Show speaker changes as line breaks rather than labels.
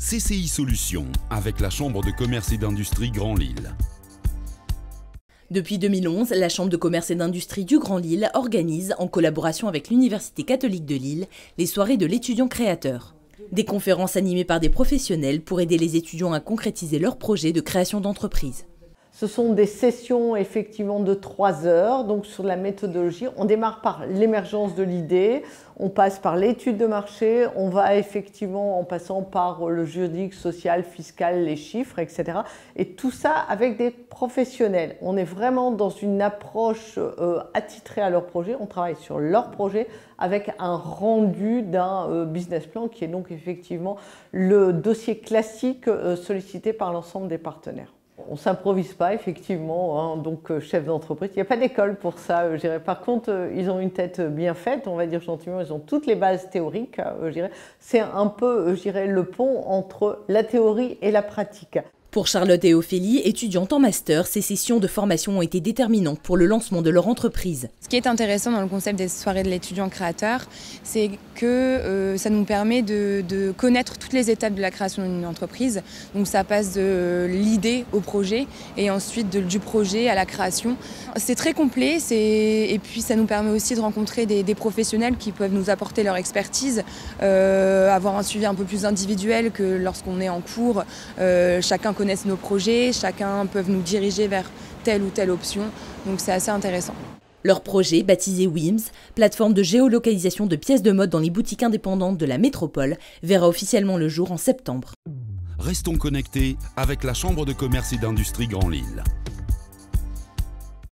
CCI Solutions, avec la Chambre de commerce et d'industrie Grand Lille.
Depuis 2011, la Chambre de commerce et d'industrie du Grand Lille organise, en collaboration avec l'Université catholique de Lille, les soirées de l'étudiant créateur. Des conférences animées par des professionnels pour aider les étudiants à concrétiser leurs projets de création d'entreprise.
Ce sont des sessions effectivement de 3 heures, donc sur la méthodologie. On démarre par l'émergence de l'idée, on passe par l'étude de marché, on va effectivement en passant par le juridique, social, fiscal, les chiffres, etc. Et tout ça avec des professionnels. On est vraiment dans une approche attitrée à leur projet, on travaille sur leur projet avec un rendu d'un business plan qui est donc effectivement le dossier classique sollicité par l'ensemble des partenaires. On ne s'improvise pas, effectivement, donc chef d'entreprise. Il n'y a pas d'école pour ça, je dirais. Par contre, ils ont une tête bien faite, on va dire gentiment, ils ont toutes les bases théoriques, je dirais. C'est un peu, je dirais, le pont entre la théorie et la pratique.
Pour Charlotte et Ophélie, étudiantes en master, ces sessions de formation ont été déterminantes pour le lancement de leur entreprise.
Ce qui est intéressant dans le concept des soirées de l'étudiant créateur, c'est que ça nous permet de connaître toutes les étapes de la création d'une entreprise. Donc ça passe de l'idée au projet et ensuite du projet à la création. C'est très complet et puis ça nous permet aussi de rencontrer des professionnels qui peuvent nous apporter leur expertise, avoir un suivi un peu plus individuel que lorsqu'on est en cours. Chacun connaît nos projets, chacun peut nous diriger vers telle ou telle option, donc c'est assez intéressant.
Leur projet, baptisé WIMS, plateforme de géolocalisation de pièces de mode dans les boutiques indépendantes de la métropole, verra officiellement le jour en septembre.
Restons connectés avec la Chambre de commerce et d'industrie Grand Lille.